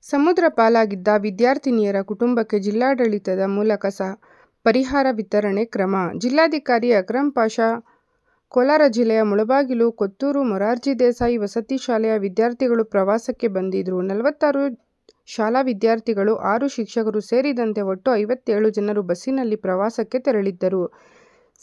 ಸಮುದ್ರ ಪಾಲಾಗಿದ್ದ ವಿದ್ಯಾರ್ಥಿನಿಯರ ಕುಟುಂಬಕ್ಕೆ ಜಿಲ್ಲಾಡಳಿತದ ಮೂಲಕ ಪರಿಹಾರ ವಿತರಣೆ ಕ್ರಮ. ಜಿಲ್ಲಾಧಿಕಾರಿ ಅಕ್ರಂ ಪಾಷಾ ಕೋಲಾರ ಜಿಲ್ಲೆಯ ಮುಳಬಾಗಿಲು, ಕೊತ್ತೂರು ಮೊರಾರ್ಜಿ ದೇಸಾಯಿ ವಸತಿ ಶಾಲೆಯ ವಿದ್ಯಾರ್ಥಿಗಳು ಪ್ರವಾಸಕ್ಕೆ ಬಂದಿದ್ರು. 46 ಶಾಲಾ ವಿದ್ಯಾರ್ಥಿಗಳು, 6 ಶಿಕ್ಷಕರು ಸೇರಿದಂತೆ ಒಟ್ಟು 57 ಜನರು ಬಸ್ಸಿನಲ್ಲಿ ಪ್ರವಾಸಕ್ಕೆ ತೆರಳಿದ್ದರು.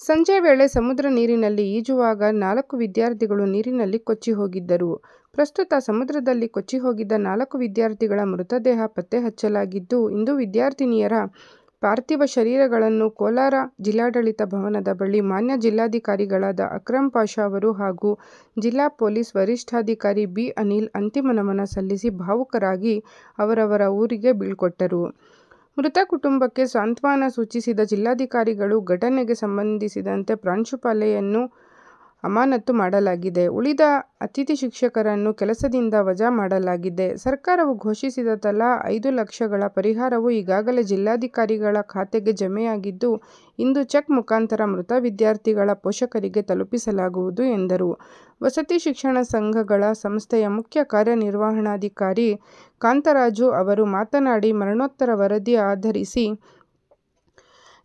ಸಂಜೆ ವೇಳೆ ಸಮುದ್ರ ನೀರಿನಲ್ಲಿ ಈಜುವಾಗ 4 ವಿದ್ಯಾರ್ಥಿಗಳು ನೀರಿನಲ್ಲಿ ಕೊಚ್ಚಿ ಹೋಗಿದ್ದರು. ಪ್ರಸ್ತುತ ಸಮುದ್ರದಲ್ಲಿ ಕೊಚ್ಚಿ ಹೋಗಿದ್ದ 4 ವಿದ್ಯಾರ್ಥಿಗಳ ಮೃತದೇಹ ಪತ್ತೆ ಹಚ್ಚಲಾಗಿದ್ದು, ಇಂದು ವಿದ್ಯಾರ್ಥಿನಿಯರ ಪಾರ್ಥಿವ ಶರೀರಗಳನ್ನು ಕೋಲಾರ ಜಿಲ್ಲಾಡಳಿತ ಭವನದ ಬಳಿ ಮಾನ್ಯ ಜಿಲ್ಲಾಧಿಕಾರಿಗಳಾದ ಅಕ್ರಂ ಪಾಷಾ ಅವರು ಹಾಗೂ ಜಿಲ್ಲಾ ಪೊಲೀಸ್ ವರಿಷ್ಠಾಧಿಕಾರಿ ಬಿ. ಅನಿಲ್ ಅಂತಿಮ ನಮನ ಸಲ್ಲಿಸಿ ಭಾವುಕರಾಗಿ ಅವರವರ ಊರಿಗೆ ಬೀಳ್ಕೊಟ್ಟರು. ಮೃತ ಕುಟುಂಬಕ್ಕೆ ಸಾಂತ್ವನ ಸೂಚಿಸಿದ ಜಿಲ್ಲಾಧಿಕಾರಿಗಳು ಘಟನೆಗೆ ಸಂಬಂಧಿಸಿದಂತೆ ಪ್ರಾಂಶುಪಾಲೆಯನ್ನು ಅಮಾನತು ಮಾಡಲಾಗಿದೆ. ಉಳಿದ ಅತಿಥಿ ಶಿಕ್ಷಕರನ್ನು ಕೆಲಸದಿಂದ ವಜಾ ಮಾಡಲಾಗಿದೆ. ಸರ್ಕಾರವು ಘೋಷಿಸಿದ ತಲಾ 5 ಲಕ್ಷಗಳ ಪರಿಹಾರವು ಈಗಾಗಲೇ ಜಿಲ್ಲಾಧಿಕಾರಿಗಳ ಖಾತೆಗೆ ಜಮೆಯಾಗಿದ್ದು, ಇಂದು ಚೆಕ್ ಮುಖಾಂತರ ಮೃತ ವಿದ್ಯಾರ್ಥಿಗಳ ಪೋಷಕರಿಗೆ ತಲುಪಿಸಲಾಗುವುದು ಎಂದರು. ವಸತಿ ಶಿಕ್ಷಣ ಸಂಘಗಳ ಸಂಸ್ಥೆಯ ಮುಖ್ಯ ಕಾರ್ಯನಿರ್ವಹಣಾಧಿಕಾರಿ ಕಾಂತರಾಜು ಅವರು ಮಾತನಾಡಿ, ಮರಣೋತ್ತರ ವರದಿ ಆಧರಿಸಿ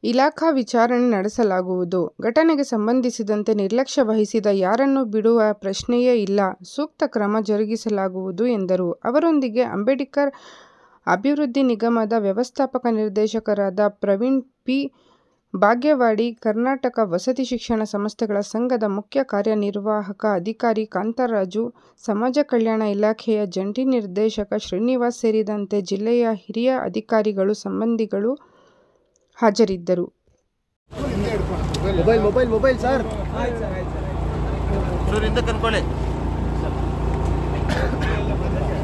ಇಲಾಖಾ ವಿಚಾರಣೆ ನಡೆಸಲಾಗುವುದು. ಘಟನೆಗೆ ಸಂಬಂಧಿಸಿದಂತೆ ನಿರ್ಲಕ್ಷ್ಯ ವಹಿಸಿದ ಯಾರನ್ನೂ ಬಿಡುವ ಪ್ರಶ್ನೆಯೇ ಇಲ್ಲ. ಸೂಕ್ತ ಕ್ರಮ ಜರುಗಿಸಲಾಗುವುದು ಎಂದರು. ಅವರೊಂದಿಗೆ ಅಂಬೇಡ್ಕರ್ ಅಭಿವೃದ್ಧಿ ನಿಗಮದ ವ್ಯವಸ್ಥಾಪಕ ನಿರ್ದೇಶಕರಾದ ಪ್ರವೀಣ್ ಪಿ. ಭಾಗ್ಯವಾಡಿ, ಕರ್ನಾಟಕ ವಸತಿ ಶಿಕ್ಷಣ ಸಂಸ್ಥೆಗಳ ಸಂಘದ ಮುಖ್ಯ ಕಾರ್ಯನಿರ್ವಾಹಕ ಅಧಿಕಾರಿ ಕಾಂತರಾಜು, ಸಮಾಜ ಕಲ್ಯಾಣ ಇಲಾಖೆಯ ಜಂಟಿ ನಿರ್ದೇಶಕ ಶ್ರೀನಿವಾಸ್ ಸೇರಿದಂತೆ ಜಿಲ್ಲೆಯ ಹಿರಿಯ ಅಧಿಕಾರಿಗಳು, ಸಿಬ್ಬಂದಿಗಳು ಹಾಜರಿದ್ದರು. ಮೊಬೈಲ್ ಸರ್ ಸೂರಿಂದ ಕನ್ಕೊಳ್ಳಿ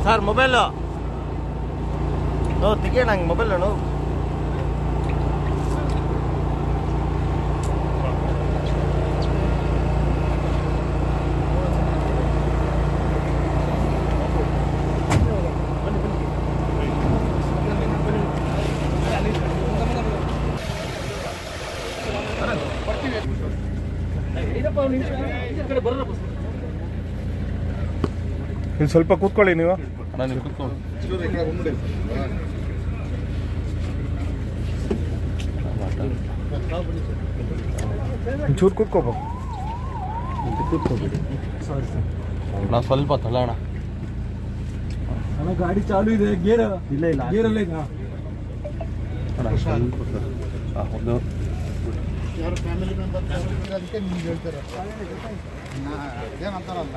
ಸರ್, ಮೊಬೈಲ್ ತೆಗಿಯೋಣ, ನಂಗೆ ಮೊಬೈಲ್ ನೋಡು. ಇಲ್ಲಿ ಸ್ವಲ್ಪ ಕೂತ್ಕೊಳ್ಳಿ ನೀವು. ಚೂರು ಕೂತ್ಕೋಬೇಕು. ನಾವು ಸ್ವಲ್ಪ ತಳ್ಳೋಣ. ಗಾಡಿ ಚಾಲು ಇದೆ, ಗೇರ್ ಇಲ್ಲ ಗೇರಲ್ಲ ಈಗ. ಒಂದು ಯಾರು ಫ್ಯಾಮಿಲಿ ಮೆಂಬರ್ ಅದಕ್ಕೆ ನಿಮ್ಗೆ ಹೇಳ್ತಾರೆ ಏನಂತಾರಲ್ಲ.